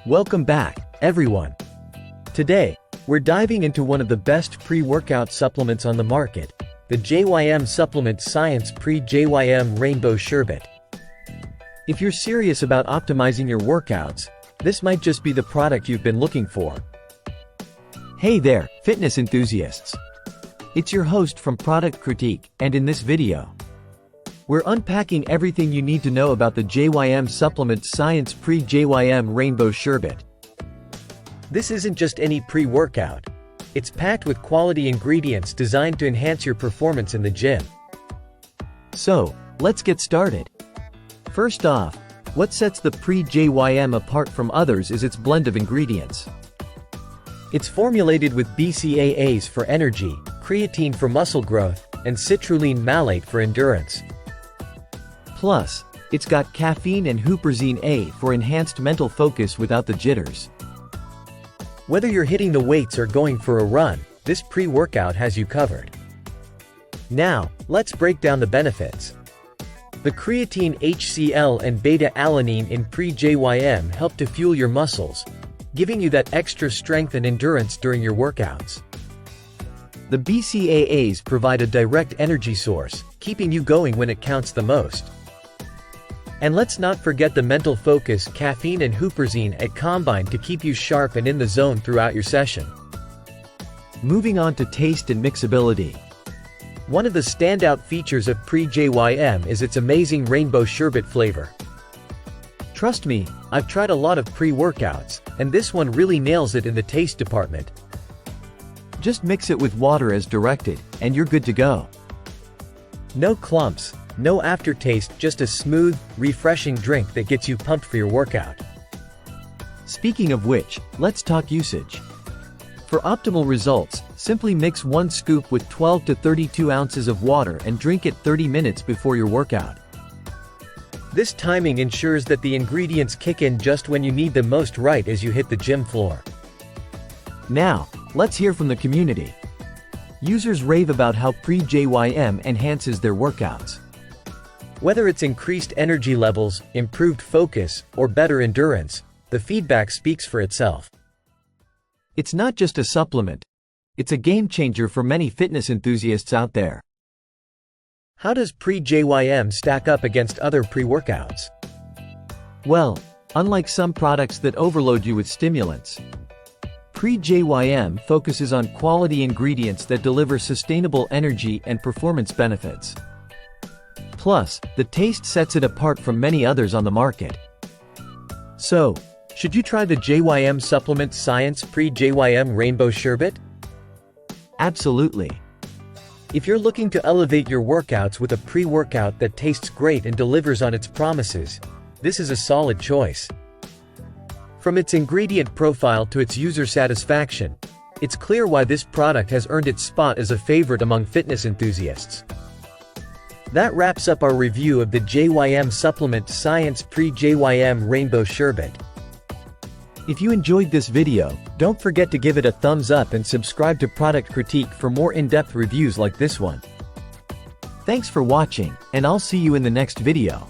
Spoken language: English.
Welcome back, everyone. Today, we're diving into one of the best pre-workout supplements on the market, the JYM Supplement Science Pre-JYM Rainbow Sherbet. If you're serious about optimizing your workouts, this might just be the product you've been looking for. Hey there, fitness enthusiasts. It's your host from Product Critique, and in this video, we're unpacking everything you need to know about the JYM Supplement Science Pre-JYM Rainbow Sherbet. This isn't just any pre-workout. It's packed with quality ingredients designed to enhance your performance in the gym. So, let's get started. First off, what sets the Pre-JYM apart from others is its blend of ingredients. It's formulated with BCAAs for energy, creatine for muscle growth, and citrulline malate for endurance. Plus, it's got caffeine and huperzine A for enhanced mental focus without the jitters. Whether you're hitting the weights or going for a run, this pre-workout has you covered. Now, let's break down the benefits. The creatine HCl and beta-alanine in Pre-JYM help to fuel your muscles, giving you that extra strength and endurance during your workouts. The BCAAs provide a direct energy source, keeping you going when it counts the most. And let's not forget the mental focus caffeine and huperzine combine to keep you sharp and in the zone throughout your session. Moving on to taste and mixability. One of the standout features of Pre-JYM is its amazing rainbow sherbet flavor. Trust me, I've tried a lot of pre-workouts, and this one really nails it in the taste department. Just mix it with water as directed, and you're good to go. No clumps, no aftertaste, just a smooth, refreshing drink that gets you pumped for your workout. Speaking of which, let's talk usage. For optimal results, simply mix 1 scoop with 12 to 32 ounces of water and drink it 30 minutes before your workout. This timing ensures that the ingredients kick in just when you need them most, right as you hit the gym floor. Now, let's hear from the community. Users rave about how Pre-JYM enhances their workouts. Whether it's increased energy levels, improved focus, or better endurance, the feedback speaks for itself. It's not just a supplement. It's a game changer for many fitness enthusiasts out there. How does Pre-JYM stack up against other pre-workouts? Well, unlike some products that overload you with stimulants, Pre-JYM focuses on quality ingredients that deliver sustainable energy and performance benefits. Plus, the taste sets it apart from many others on the market. So, should you try the JYM Supplement Science Pre-JYM Rainbow Sherbet? Absolutely. If you're looking to elevate your workouts with a pre-workout that tastes great and delivers on its promises, this is a solid choice. From its ingredient profile to its user satisfaction, it's clear why this product has earned its spot as a favorite among fitness enthusiasts. That wraps up our review of the JYM Supplement Science Pre-JYM Rainbow Sherbet. If you enjoyed this video, don't forget to give it a thumbs up and subscribe to Product Critique for more in-depth reviews like this one. Thanks for watching, and I'll see you in the next video.